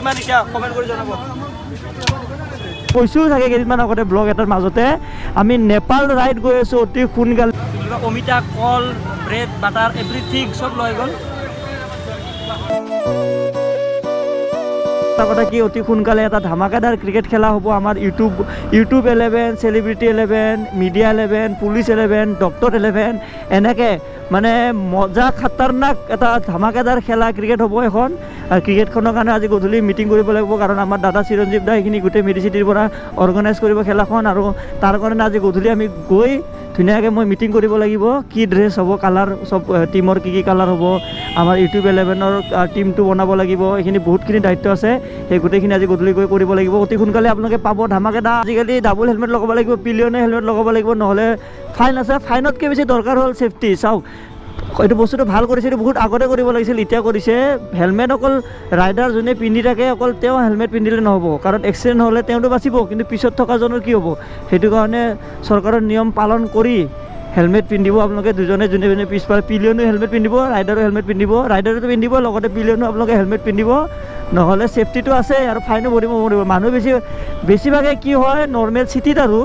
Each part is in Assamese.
কিমান এতিয়া কমেণ্ট কৰি জনাব কৈছোঁ চাগে কেইদিনমান আগতে ব্লগ এটাৰ মাজতে আমি নেপাল ৰাইড গৈ আছোঁ অতি সোনকালে অমিতা কল ব্ৰেড বাটাৰ এভৰিথিং চব লৈ গ'ল কথা কি অতি সোনকালে এটা ধামাকাদাৰ ক্ৰিকেট খেলা হ'ব আমাৰ YouTube 11 celebrity 11 media 11 police 11 doctor 11 এনেকৈ মানে মজা খাতাৰনাক এটা ধামাকাদাৰ খেলা ক্ৰিকেট হ'ব এখন আৰু ক্ৰিকেটখনৰ কাৰণে আজি গধূলি মিটিং কৰিব লাগিব কাৰণ আমাৰ দাদা চিৰঞ্জীৱ দা এইখিনি গোটেই মেডিচিটিৰ পৰা অৰ্গেনাইজ কৰিব খেলাখন আৰু তাৰ কাৰণে আজি গধূলি আমি গৈ ধুনীয়াকৈ মই মিটিং কৰিব লাগিব কি ড্ৰেছ হ'ব কালাৰ চব টিমৰ কি কালাৰ হ'ব আমাৰ ইউটিউব 11ৰ টিমটো বনাব লাগিব এইখিনি বহুতখিনি দায়িত্ব আছে সেই গোটেইখিনি আজি গধূলি গৈ কৰিব লাগিব অতি সোনকালে আপোনালোকে পাব ধামাকাদা আজিকালি ডাবল হেলমেট লগাব লাগিব পিলিয়নে হেলমেট লগাব লাগিব নহ'লে ফাইন আছে ফাইনতকৈ বেছি দৰকাৰ হ'ল ছেফটি চাওক এইটো বস্তুটো ভাল কৰিছে এইটো বহুত আগতে কৰিব লাগিছিল এতিয়া কৰিছে হেলমেট অকল ৰাইডাৰ যোনে পিন্ধি থাকে অকল তেওঁ হেলমেট পিন্ধিলে নহ'ব কাৰণ এক্সিডেণ্ট হ'লে তেওঁতো বাচিব কিন্তু পিছত থকাজনৰ কি হ'ব সেইটো কাৰণে চৰকাৰৰ নিয়ম পালন কৰি হেলমেট পিন্ধিব আপোনালোকে দুজনে যোনে যোনে পিছফালে পিলিয়নো হেলমেট পিন্ধিব ৰাইডাৰো হেলমেট পিন্ধিব ৰাইডাৰেতো পিন্ধিব লগতে পিলিয়নো আপোনালোকে হেলমেট পিন্ধিব নহ'লে ছেফটিটো আছে আৰু ফাইনো ভৰিব মানুহ বেছিভাগে কি হয় নৰ্মেল চিটিত আৰু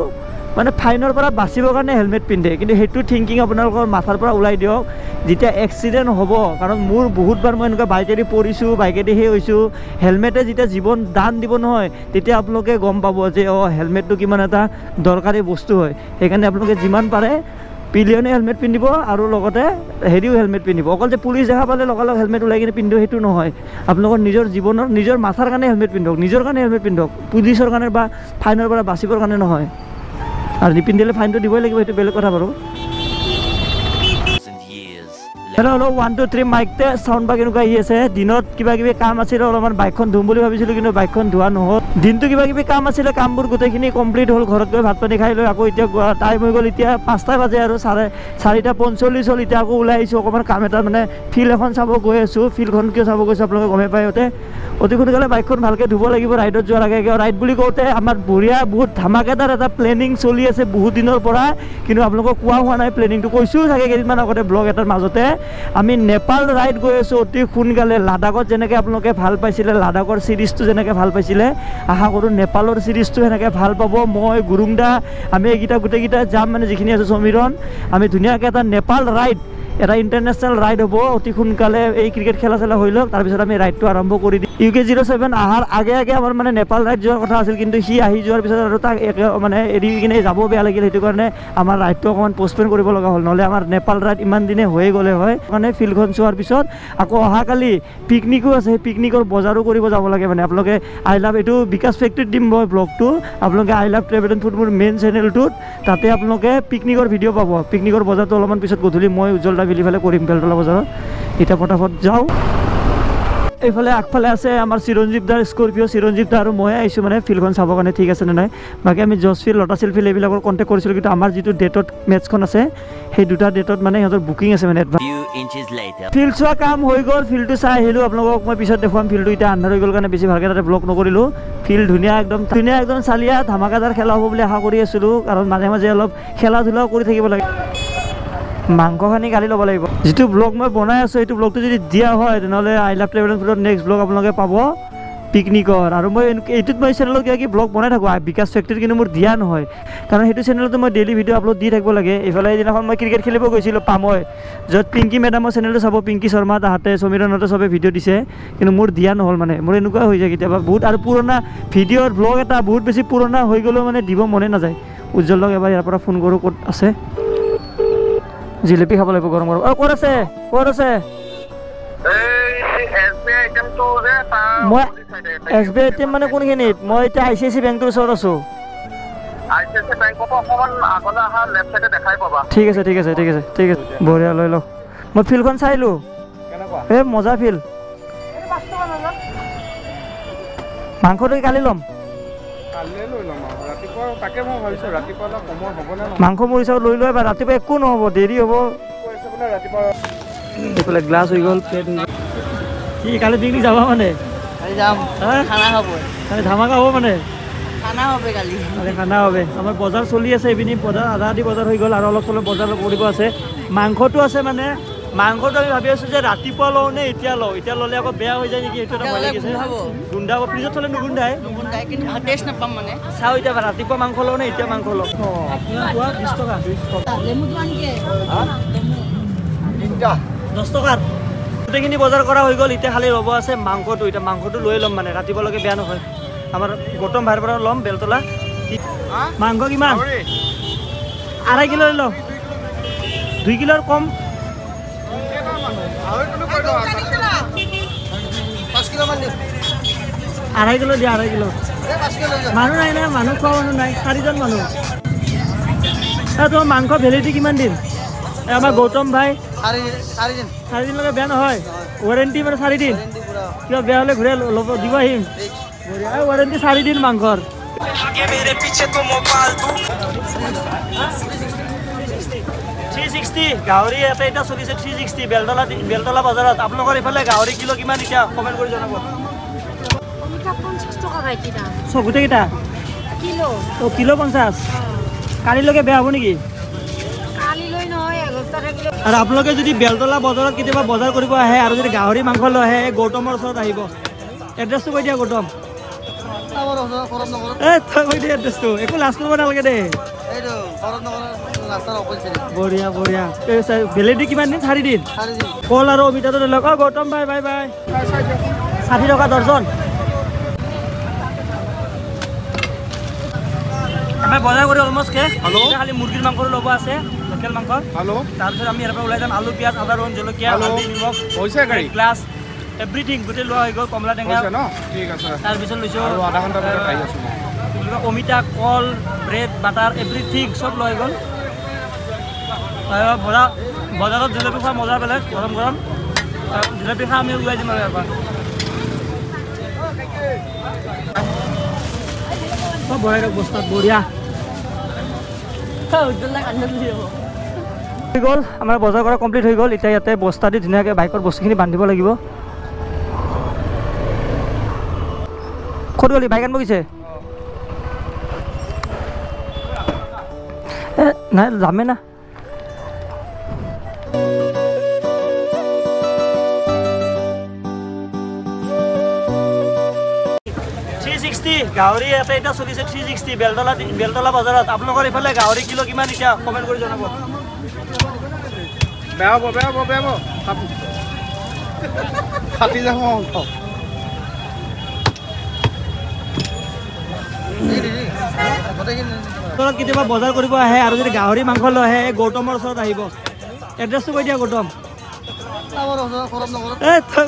মানে ফাইনৰ পৰা বাচিবৰ কাৰণে হেলমেট পিন্ধে কিন্তু সেইটো থিংকিং আপোনালোকৰ মাথাৰ পৰা ওলাই দিয়ক যেতিয়া এক্সিডেণ্ট হ'ব কাৰণ মোৰ বহুতবাৰ মই এনেকুৱা বাইকেদি পৰিছোঁ বাইকেদি সেই হৈছোঁ হেলমেটে যেতিয়া জীৱন দান দিব নহয় তেতিয়া আপোনালোকে গম পাব যে হেলমেটটো কিমান এটা দৰকাৰী বস্তু হয় সেইকাৰণে আপোনালোকে যিমান পাৰে পিলিয়নে হেলমেট পিন্ধিব আৰু লগতে হেৰিও হেলমেট পিন্ধিব অকল যে পুলিচ দেখা পালে লগালগ হেলমেট ওলাই কিনে পিন্ধিব সেইটো নহয় আপোনালোকৰ নিজৰ জীৱনৰ নিজৰ মাথাৰ কাৰণে হেলমেট পিন্ধক নিজৰ কাৰণে হেলমেট পিন্ধক পুলিচৰ কাৰণে বা ফাইনৰ পৰা বাচিবৰ কাৰণে নহয় আৰু নিপিন্ধিলে ফাইনটো দিবই লাগিব সেইটো বেলেগ কথা বাৰু হেল্ল' 1 2 3 মাইকতে চাউণ্ড বা কেনেকুৱা আহি আছে দিনত কিবা কিবি কাম আছিলে অলপমান বাইকখন ধুম বুলি ভাবিছিলোঁ কিন্তু বাইকখন ধোৱা নহ'ল দিনটো কিবা কিবি কাম আছিলে কামবোৰ গোটেইখিনি কমপ্লিট হ'ল ঘৰত গৈ ভাত পানী খাই লৈ আকৌ এতিয়া টাইম হৈ গ'ল এতিয়া 5টা বাজে আৰু 4:45 হ'ল এতিয়া আকৌ ওলাই আহিছোঁ অকণমান কাম এটা মানে ফিল্ড এখন চাব গৈ আছোঁ ফিল্ডখন কিয় চাব গৈছোঁ আপোনালোকে গমেই পায় সিহঁতে অতি সোনকালে বাইকখন ভালকৈ ধুব লাগিব ৰাইডত যোৱাৰ আগে ৰাইড বুলি কওঁতে আমাৰ বঢ়িয়া বহুত ধামাকাদাৰ এটা প্লেনিং চলি আছে বহুত দিনৰ পৰা কিন্তু আপোনালোকক কোৱা হোৱা নাই প্লেনিংটো কৈছোঁ চাগে কেইদিনমান আগতে ব্লগ এটাৰ মাজতে আমি নেপাল ৰাইড গৈ আছোঁ অতি সোনকালে লাডাখত যেনেকৈ আপোনালোকে ভাল পাইছিলে লাডাখৰ চিৰিজটো যেনেকৈ ভাল পাইছিলে আশা কৰোঁ নেপালৰ চিৰিজটো সেনেকৈ ভাল পাব মই গুৰুংদা আমি এইকেইটা গোটেইকেইটা যাম মানে যিখিনি আছোঁ সমীৰণ আমি ধুনীয়াকৈ এটা নেপাল ৰাইড এটা ইণ্টাৰনেশ্যনেল ৰাইড হ'ব অতি সোনকালে এই ক্ৰিকেট খেলা চেলা হৈ লওক তাৰপিছত আমি ৰাইডটো আৰম্ভ কৰি দিম UK07 অহাৰ আগে আমাৰ মানে নেপাল ৰাইড যোৱাৰ কথা আছিল কিন্তু সি আহি যোৱাৰ পিছত আৰু তাক মানে এৰি কিনে যাব বেয়া লাগিল সেইটো কাৰণে আমাৰ ৰাইডটো অকণমান পষ্টপ'ন কৰিব লগা হ'ল নহ'লে আমাৰ নেপাল ৰাইড ইমান দিনে হৈয়ে গ'লে হয় মানে ফিল্ডখন চোৱাৰ পিছত আকৌ অহাকালি পিকনিকো আছে সেই পিকনিকৰ বজাৰো কৰিব যাব লাগে মানে আপোনালোকে আই লাভ এইটো বিকাশ ফেক্টৰীত দিম মই ব্লগটো আপোনালোকে I love travel and food মোৰ মেইন চেনেলটোত তাতে আপোনালোকে পিকনিকৰ ভিডিঅ' পাব পিকনিকৰ বজাৰটো অলপমান পিছত গধূলি মই উজ্জ্বল মিলি ফেলে কৰিম বেলতলা বজাৰত এতিয়া ফটাফট যাওঁ এইফালে আগফালে আছে আমাৰ চিৰঞ্জীৱ দাৰ স্কৰপিঅ' চিৰঞ্জীৱ দা আৰু মই আহিছোঁ মানে ফিল্ডখন চাবৰ কাৰণে ঠিক আছে নে নাই বাকী আমি জছফিল্ড লটাশিল ফিল্ড এইবিলাকৰ কণ্টেক্ট কৰিছিলোঁ কিন্তু আমাৰ যিটো ডেটত মেটচখন আছে সেই দুটা ডেটত মানে সিহঁতৰ বুকিং আছে মানে ফিল্ড চোৱা কাম হৈ গ'ল ফিল্ডটো চাই আহিলোঁ আপোনালোকক মই পিছত দেখুৱাম ফিল্ডটো এতিয়া আন্ধাৰ হৈ গ'ল কাৰণে বেছি ভালকৈ তাতে ব্লগ নকৰিলোঁ ফিল্ড ধুনীয়া একদম চালিয়া ধামাকাদাৰ খেলা হ'ব বুলি আশা কৰি আছিলোঁ কাৰণ মাজে মাজে অলপ খেলা ধূলাও কৰি থাকিব লাগে মাংসখিনি কালি ল'ব লাগিব যিটো ব্লগ মই বনাই আছোঁ সেইটো ব্লগটো যদি দিয়া হয় তেনেহ'লে আই লাভ ট্ৰেভেল এণ্ড ফুডৰ নেক্সট ব্লগ আপোনালোকে পাব পিকনিকৰ আৰু মই এইটোত মই চেনেলত কিবা কি ব্লগ বনাই থাকোঁ বিকাশ ফেক্টৰীত কিন্তু মোৰ দিয়া নহয় কাৰণ সেইটো চেনেলতো মই ডেইলি ভিডিঅ' আপলোড দি থাকিব লাগে এইফালে এদিনাখন মই ক্ৰিকেট খেলিব গৈছিলোঁ পামৈ য'ত পিংকি মেডামৰ চেনেলটো চাব পিংকি শৰ্মা তাহাঁতে সমীৰণতে চবে ভিডিঅ' দিছে কিন্তু মোৰ দিয়া নহ'ল মানে মোৰ এনেকুৱা হৈ যায় কেতিয়াবা বহুত আৰু পুৰণা ভিডিঅ'ৰ ব্লগ এটা বহুত বেছি পুৰণা হৈ গ'লেও মানে দিব মনে নাযায় উজ্জ্বলক এবাৰ ইয়াৰ পৰা ফোন কৰোঁ ক'ত আছে জিলেপি খাব লাগিব গৰম গৰম ক'ত আছে মই SBI ATM মানে কোনখিনিত মই এতিয়া ICICI বেংকটোৰ ওচৰত আছোঁ ঠিক আছে বঢ়িয়া লৈ লওক মই ফিল্ডখন চাইলোঁ এই মজা ফিল্ড মাংসটো কালি ল'ম মাংস মোৰ হিচাপত লৈ লোৱা এবাৰ ৰাতিপুৱা একো নহ'ব দেৰি হ'ব এইফালে গ্লাছ হৈ গ'ল প্লেট হৈ গ'ল কি কালি পিকনিক যাবা মানে ধামাকা হ'ব মানে খানা হবে আমাৰ বজাৰ চলি আছে এইপিনি বজাৰ আধা আধি বজাৰ হৈ গ'ল আৰু অলপ চলপ বজাৰ কৰিব আছে মাংসটো আছে মানে মাংসটো আমি ভাবি আছোঁ যে ৰাতিপুৱা লওঁ নে এতিয়া লওঁ, এতিয়া ল'লে আকৌ বেয়া হৈ যায় নেকি, সেইটো এটা ভয় লাগিছে। গোন্ধাব, ফ্ৰিজত থ'লে নুগোন্ধায়, কিন্তু টেষ্ট নাপাম মানে। চাওঁ এতিয়া ৰাতিপুৱা মাংস লওঁ নে এতিয়া মাংস লওঁ। 20 টকা 10 টকাৰ গোটেইখিনি বজাৰ কৰা হৈ গ'ল। এতিয়া খালি ৰ'ব আছে মাংসটো, এতিয়া মাংসটো লৈ ল'ম মানে ৰাতিপুৱালৈকে বেয়া নহয়। আমাৰ গৌতম ভাইৰ পৰা ল'ম বেলতলা। মাংস কিমান? 2.5 কিলো লৈ লওঁ, 2 কিলোৰ কম। 2.5 কিলো দিয়া, 2.5 কিলো। মানুহ নাই না, মানুহ খোৱা মানুহ নাই, 4জন মানুহ। তোমাৰ মাংস ভেলিডিটি কিমান দিন? আমাৰ গৌতম ভাই 4 দিনলৈকে বেয়া নহয়, ৱাৰেণ্টি মানে 4 দিন। কিবা বেয়া হ'লে ঘূৰাই ল'ব দিব আহিম। ৱাৰেণ্টি 4 দিন মাংসৰ। 360 গাহৰি এটা এতিয়া চলিছে 360 বেলতলা বজাৰত। আপোনালোকৰ এইফালে গাহৰি কিলো কিমান এতিয়া কমেণ্ট কৰি জনাব। 50 টকা ভাইটি দাম। গোটেইকেইটা কিলো? অঁ কিলো 50। কালিলৈকে বেয়া হ'ব নেকি? কালিলৈ নহয়, আৰু আপোনালোকে যদি বেলতলা বজাৰত কেতিয়াবা বজাৰ কৰিব আহে আৰু যদি গাহৰি মাংস লৈ আহে, গৌতমৰ ওচৰত আহিব। এড্ৰেছটো কৈ দিয়া গৌতম। কৈ দিয়া এড্ৰেছটো, একো লাজ কৰিব নালাগে দেই। বঢ়িয়া বঢ়িয়া। ভেলিডিটি কিমান দিন? 4 দিন। কল আৰু অমিতাটো লৈ লওক। গৌতম ভাই বাই বাই। 60 টকা দৰ্জন। আমি বজাৰ কৰি অলমষ্ট শেষ। খালি মুৰ্গীৰ মাংসটো ল'ব আছে, লোকেল মাংস। তাৰপিছত আমি ইয়াৰ পৰা ওলাই যাম। আলু, পিঁয়াজ, আদা, ৰহুন, জলকীয়া, হালধি, নিমখ, গ্লাছ, এভৰিথিং গোটেই লোৱা হৈ গ'ল। কমলা টেঙা, তাৰপিছত লৈছোঁ অমিতা, কল, ব্ৰেড, বাটাৰ, এভৰিথিং চব লোৱা হৈ গ'ল। বজাৰত জেলেপি খোৱা মজা বেলেগ, গৰম গৰম জেলেপি খাই আমি ওলাই দিম আৰু ইয়াৰ পৰা। চব ভৰাই দিয়ক বস্তাত, বঢ়িয়া হৈ গ'ল। আমাৰ বজাৰ কৰা কমপ্লিট হৈ গ'ল। এতিয়া ইয়াতে বস্তা দি ধুনীয়াকৈ বাইকৰ বস্তুখিনি বান্ধিব লাগিব। ক'ত গ'লি? বাইক আনিব গৈছে? নাই যামে না। 360 গাহৰি এটা এতিয়া চলিছে 360 বেলতলা বজাৰত। আপোনালোকৰ এইফালে গাহৰি কিলো কিমান এতিয়া কমেণ্ট কৰি জনাব। বেয়া হ'ব ফাটি যাব। কেতিয়াবা বজাৰ কৰিব আহে আৰু যদি গাহৰি মাংস লৈ আহে, গৌতমৰ ওচৰত আহিব। এড্ৰেছটো কৈ দিয়া গৌতম।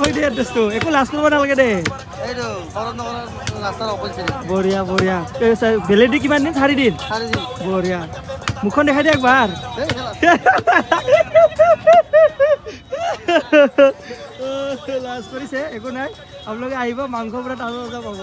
কৈ দিয়া এড্ৰেছটো, একো লাজ কৰিব নালাগে দেই। বঢ়িয়া বঢ়িয়া। ভেলিডিটি কিমান দিন? 4 দিন। বঢ়িয়া। মুখখন দেখাই দিয়া একবাৰ। লাজ কৰিছে, একো নাই। আপোনালোকে আহিব, মাংস পুৰা তাজা তাজা পাব।